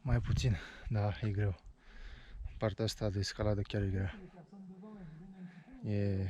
Mai puțin, da, e greu. Partea asta de escaladă chiar e grea. E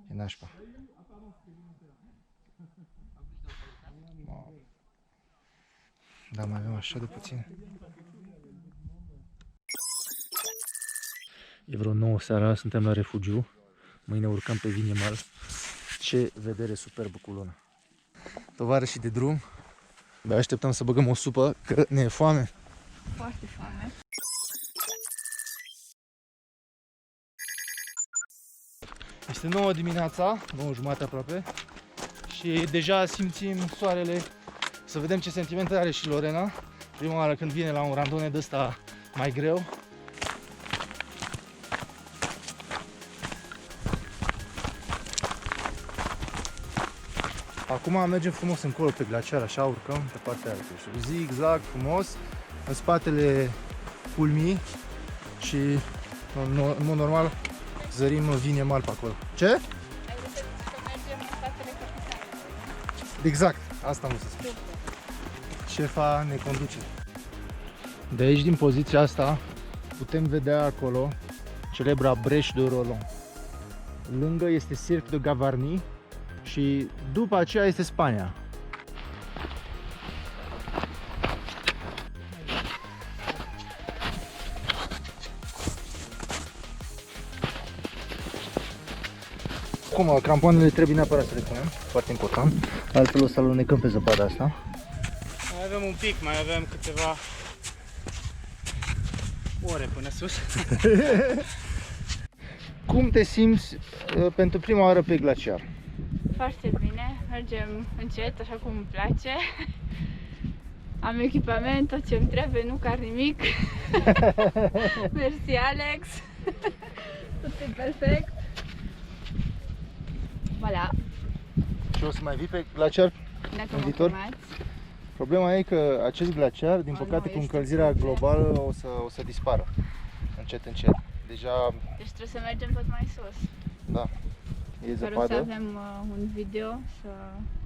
nașpa. Da, mai avem așa de puțin. E vreo 9 seara, suntem la refugiu. Mâine urcăm pe Vinemal. Ce vedere superbă cu luna. Tovarășii de drum. Abia așteptăm să băgăm o supă, că ne e foame. Foarte foame. Este 9 dimineața, 9 jumate aproape. Și deja simțim soarele. Să vedem ce sentimente are și Lorena. Prima oară când vine la un randone de ăsta mai greu. Acum mergem frumos încolo pe glaciar, așa urcăm pe partea aia, zig-zag, frumos, în spatele culmii și în mod normal zărim Vinemal pe acolo. Ce? Ai vrut să mergem în spatele capitalei. Exact, asta am să spun. Șefa ne conduce. De aici, din poziția asta, putem vedea acolo celebra Brèche de Roland. Lângă este Cirque de Gavarnie și după aceea este Spania. Acum, crampoanele trebuie neapărat să le punem, foarte important, altfel o să alunecăm pe zăpada asta. Mai avem un pic, mai avem câteva ore până sus. Cum te simți pentru prima oară pe glaciar? Foarte bine, mergem încet, așa cum îmi place. Am echipament, tot ce-mi trebuie, nu car nimic. Mersi, Alex. Tot e perfect. Voilà. Și o să mai vii pe glaciar Dacă în mă viitor? chemați. Problema e că acest glaciar, din păcate, nu, cu este încălzirea problemă. globală o să dispară încet, încet. Deja, Deci trebuie să mergem tot mai sus. da, e Sper o să zăpadă. avem un video să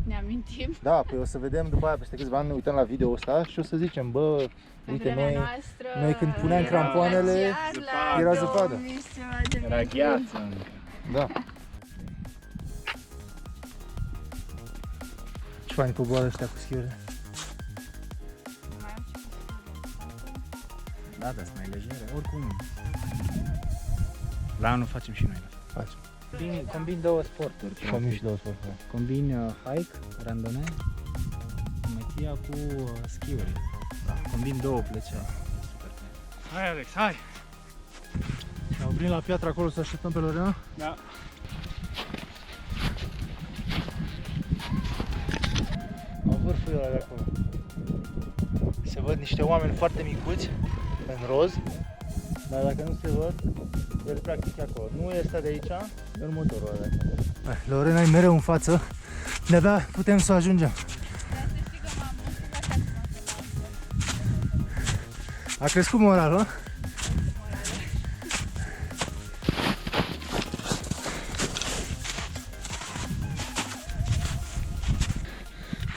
ne amintim. Da, păi o să vedem după aia, peste câțiva ani, ne uităm la video ăsta și o să zicem, bă, Pe uite, vremea noi noastră, când puneam era crampoanele, glaciar la era zăpadă. 2000 și ceva de Era metri. gheață. Da. Ce fain coboară ăștia cu schiurile. Mai am și cu Da, dar sunt mai legere, oricum. La anul facem și noi. Facem. Combin două sporturi. Combin și două sporturi. Combin hike, randonee, metia cu schiuri. Da. Combin două plăceri. Super fain. Hai Alex, hai! Ne oprim la piatră acolo să așteptăm pe Lorena? Da. În vârful ăla de acolo. Se văd niște oameni foarte micuți, în roz, dar dacă nu se văd, el practic e acolo. Nu este de aici, e următorul ăla de acolo. Lorena e mereu în față, de-abia putem să ajungem. A crescut moralul, hă?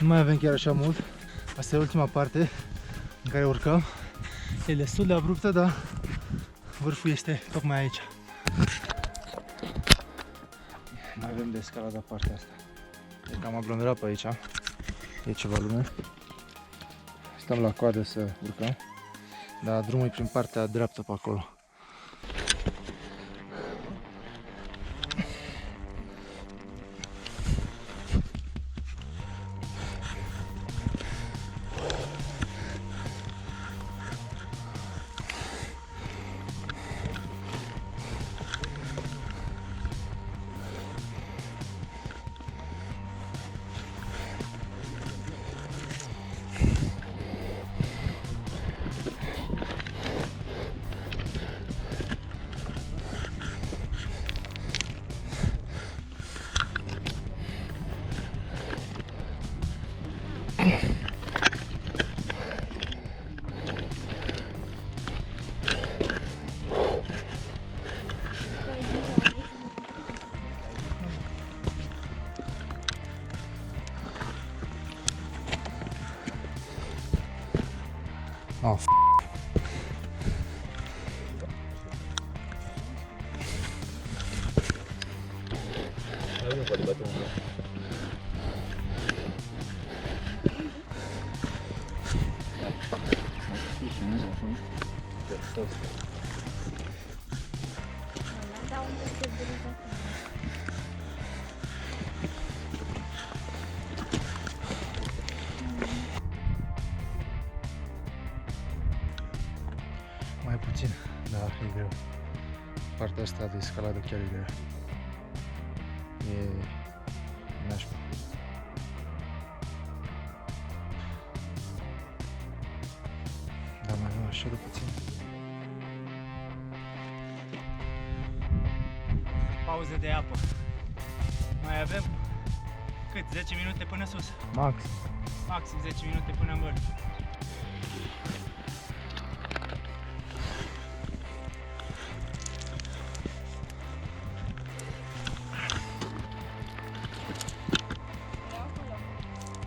Nu mai avem chiar așa mult. Asta e ultima parte în care urcăm. E destul de abruptă, dar vârful este tocmai aici. Mai avem de escalada partea asta. E cam aglomerat pe aici. E ceva lume. Stăm la coadă să urcăm. Dar drumul e prin partea dreaptă pe acolo. Oh, Mai puțin, da, e greu. Partea asta de escaladă chiar e grea. E nașpa. Dar mai avem așa de puțin. Pauză de apă. Mai avem cât? 10 minute până sus. Max. Maxim 10 minute până în vârf.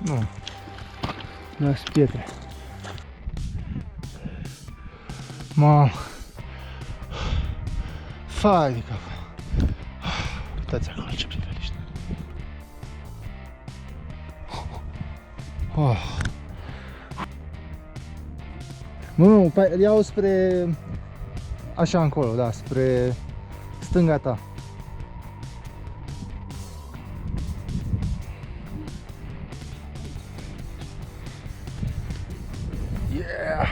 Nu. Las pietre. Mamă. Fai de cap. Uitați acolo ce priveliște. Oh. Nu, îl iau spre... Așa încolo, da, spre stânga ta. Yeah!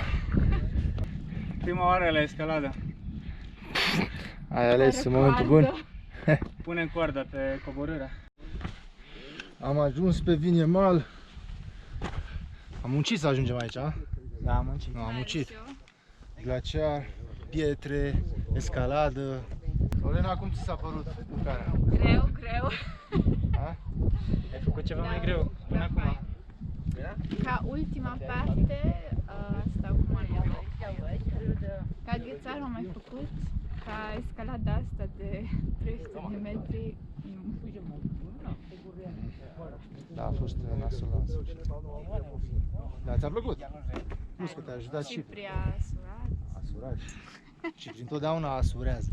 Prima oară la escaladă. Ai ales în momentul bun. Punem corda pe coborârea. Am ajuns pe Vignemal. Am muncit să ajungem aici, a? Da, am muncit. Nu, am muncit. Glaciar, pietre, escaladă. Olena, cum ți s-a părut lucrarea? Greu. A? Ai făcut ceva mai greu până acum. Ca ultima parte, asta cum am ca ghețar am mai făcut, ca escalada asta de 300 de metri, nu. Da, a fost nasul la sfârșit. Da, ți-a plăcut? Plus că te-a ajutat și Cipri a surat. a surat. Cipri întotdeauna asurează.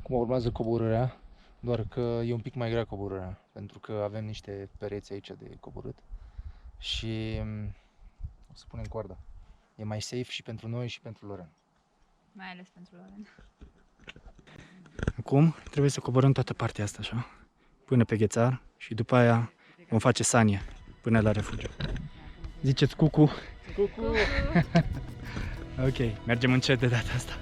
Cum urmează coborârea, doar că e un pic mai grea coborârea, pentru că avem niște pereți aici de coborât și o să punem coarda. E mai safe și pentru noi și pentru Loren. Mai ales pentru Loren. Acum trebuie să coborâm toată partea asta așa, până pe ghețar și după aia vom face sanie până la refugiu. Ziceți cucu. Cucu! Ok, mergem încet de data asta.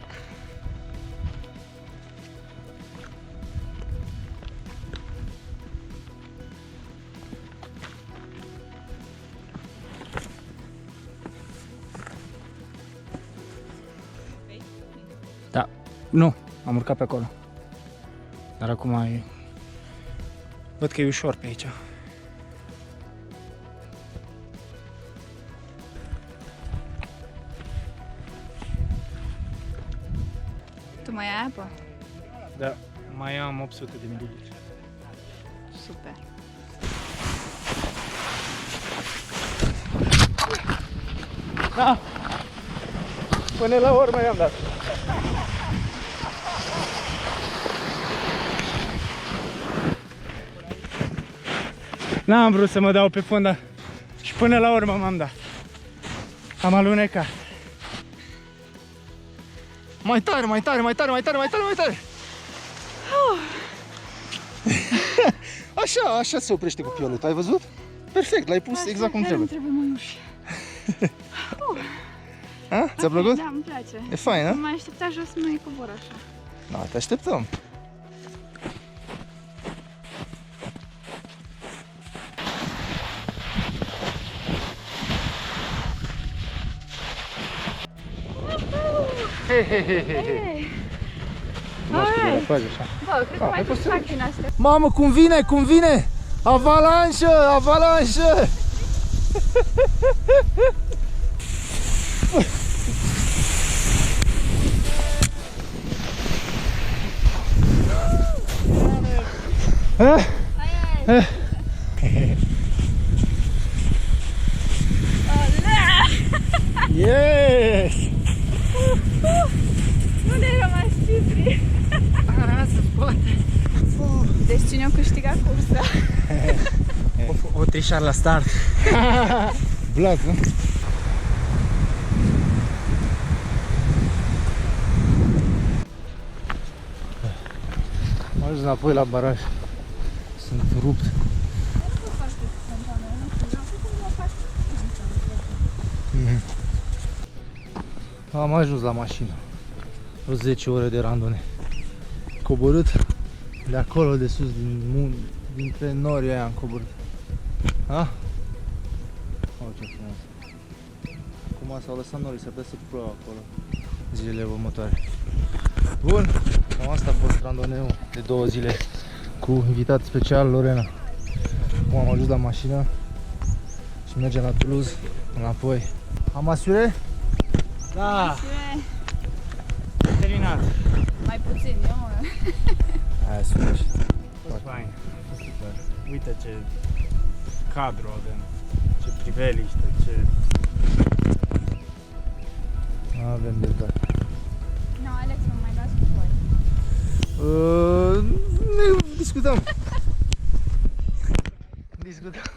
Da, nu, am urcat pe acolo. Dar acum e... Văd că e ușor pe aici. Tu mai ai apă? Da, mai am 800 de mililitri. Super. Da! Până la urmă i-am dat. N-am vrut să mă dau pe fund, dar și până la urmă m-am dat. Am alunecat. Mai tare, mai tare, mai tare, mai tare, mai tare, mai tare. Așa, așa se oprește cu pioletul, ai văzut? Perfect, l-ai pus exact cum trebuie. Trebuie mai uși. Ha? Ți-a plăcut? Da, îmi place. E fain, Nu nu? mai aștepta jos să mai cobor așa. Da, te așteptăm. Hei, hei, hei, hei, hei. Alright. Faci așa. Bă, cred că mai pot să fac din astea. Mamă, cum vine, cum vine! Avalanșă, avalanșă! Yes! Unde era mai Cipri? Arasă, poate. Deci cine a câștigat cursa? O trișar la start. Vlad, nu? Am ajuns înapoi la baraj. Sunt rupt. Am ajuns la mașină. O 10 ore de randone. Coborât de acolo de sus, dintre norii aia am coborât. Ha? Oh, ce frumos. Acum s-au lăsat norii, s-ar putea să plouă acolo zilele următoare. Bun, cam asta a fost randoneul de 2 zile cu invitat special Lorena. Acum am ajuns la mașină și mergem la Toulouse înapoi. Am asure? Da, terminat. Mai puțin, eu mă. Aia sună și... A fost fain. A fost super. Uite ce cadru avem, ce priveliște, ce... Avem de toate. Nu, Alex, mă mai las cu voi. Ne discutăm. Discutăm.